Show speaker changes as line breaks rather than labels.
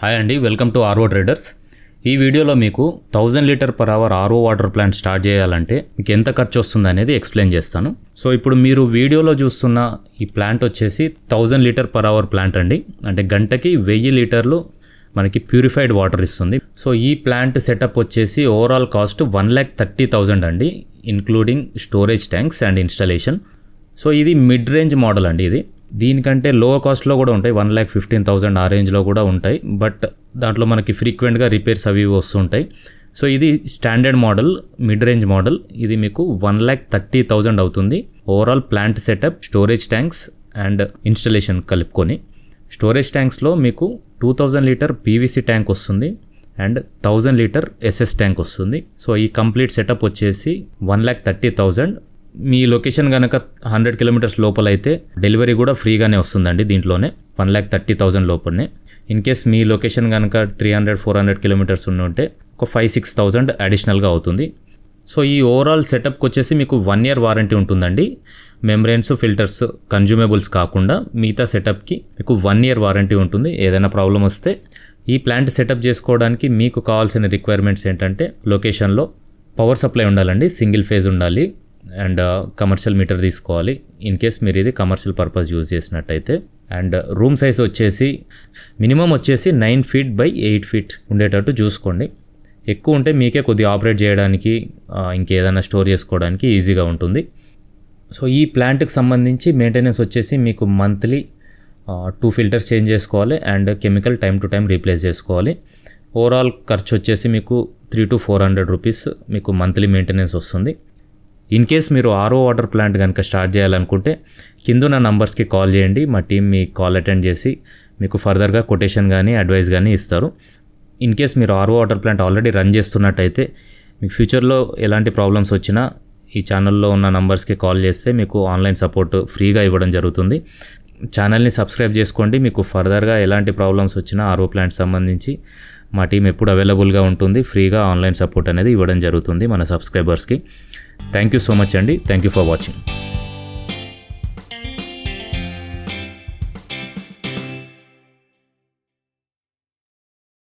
Hi అండి, welcome to RO traders. ఈ వీడియోలో మీకు 1000 litre per hour RO water plant start చేయాలంటే మీకు ఎంత ఖర్చు వస్తుంది అనేది ఎక్స్ప్లెయిన్ చేస్తాను. సో ఇప్పుడు మీరు వీడియోలో చూస్తున్న ఈ ప్లాంట్ వచ్చేసి 1000 లీటర్ పర్ అవర్ ప్లాంట్ అండి. అంటే గంటకి 1000 లీటర్లు మనకి ప్యూరిఫైడ్ వాటర్ ఇస్తుంది. సో ఈ ప్లాంట్ సెటప్ వచ్చేసి ఓవరాల్ కాస్ట్ 1,30,000 అండి, including storage tanks and installation. So ఇది మిడ్ రేంజ్ మోడల్ అండి. ఇది దీనికంటే లో కాస్ట్లో కూడా ఉంటాయి, 1,15,000 ఆ రేంజ్లో కూడా ఉంటాయి. బట్ దాంట్లో మనకి ఫ్రీక్వెంట్గా రిపేర్స్ అవి వస్తుంటాయి. సో ఇది standard model, mid range model. ఇది మీకు 1,30,000 అవుతుంది. Overall plant setup, storage tanks and installation కలుపుకొని. స్టోరేజ్ ట్యాంక్స్లో మీకు 2000 లీటర్ పీవీసీ ట్యాంక్ వస్తుంది అండ్ 1000 లీటర్ ఎస్ఎస్ ట్యాంక్ వస్తుంది. సో ఈ కంప్లీట్ సెటప్ వచ్చేసి 1,30,000. మీ లొకేషన్ కనుక 100 కిలోమీటర్స్ లోపల అయితే డెలివరీ కూడా ఫ్రీగానే వస్తుందండి. దీంట్లోనే 1,30,000 లోపలనే. ఇన్ కేస్ మీ లొకేషన్ కనుక 300-400 కిలోమీటర్స్ ఉంటే ఒక 5,000-6,000 అడిషనల్గా అవుతుంది. సో ఈ ఓవరాల్ సెటప్కి వచ్చేసి మీకు 1 year వారంటీ ఉంటుందండి. మెంబ్రెయిన్స్, ఫిల్టర్స్, కన్జ్యూమబుల్స్ కాకుండా మిగతా సెటప్కి మీకు 1 year వారంటీ ఉంటుంది. ఏదైనా ప్రాబ్లం వస్తే ఈ ప్లాంట్ సెటప్ చేసుకోవడానికి మీకు కావాల్సిన రిక్వైర్మెంట్స్ ఏంటంటే లొకేషన్లో పవర్ సప్లై ఉండాలండి, సింగిల్ ఫేజ్ ఉండాలి అండ్ కమర్షియల్ మీటర్ తీసుకోవాలి ఇన్ కేస్ మీరు ఇది కమర్షియల్ పర్పస్ యూజ్ చేసినట్టయితే. అండ్ రూమ్ సైజ్ వచ్చేసి మినిమం వచ్చేసి 9 feet by 8 feet ఉండేటట్టు చూసుకోండి. ఎక్కువ ఉంటే మీకే కొద్దిగా ఆపరేట్ చేయడానికి, ఇంకేదైనా స్టోర్ చేసుకోవడానికి ఈజీగా ఉంటుంది. సో ఈ ప్లాంట్కి సంబంధించి మెయింటెనెన్స్ వచ్చేసి మీకు మంత్లీ 2 filters చేంజ్ చేసుకోవాలి and chemical time to time replace చేసుకోవాలి. ఓవరాల్ ఖర్చు వచ్చేసి మీకు 300-400 రూపీస్ మీకు మంత్లీ మెయింటెనెన్స్ వస్తుంది. ఇన్ కేస్ మీరు ఆర్ఓ వాటర్ ప్లాంట్ కనుక స్టార్ట్ చేయాలనుకుంటే కింద నా నంబర్స్కి కాల్ చేయండి. మా టీం మీ కాల్ అటెండ్ చేసి మీకు ఫర్దర్గా కొటేషన్ కానీ అడ్వైస్ కానీ ఇస్తారు. ఇన్ కేస్ మీరు RO water plant already run చేస్తున్నట్టయితే మీకు ఫ్యూచర్లో ఎలాంటి ప్రాబ్లమ్స్ వచ్చినా ఈ ఛానల్లో ఉన్న నంబర్స్కి కాల్ చేస్తే మీకు ఆన్లైన్ సపోర్ట్ ఫ్రీగా ఇవ్వడం జరుగుతుంది. ఛానల్ని సబ్స్క్రైబ్ చేసుకోండి. మీకు ఫర్దర్గా ఎలాంటి ప్రాబ్లమ్స్ వచ్చినా ఆర్ఓ ప్లాంట్ సంబంధించి మా టీం ఎప్పుడు అవైలబుల్గా ఉంటుంది. ఫ్రీగా ఆన్లైన్ సపోర్ట్ అనేది ఇవ్వడం జరుగుతుంది మన సబ్స్క్రైబర్స్కి. థ్యాంక్ యూ సో మచ్ అండి. Thank you for watching.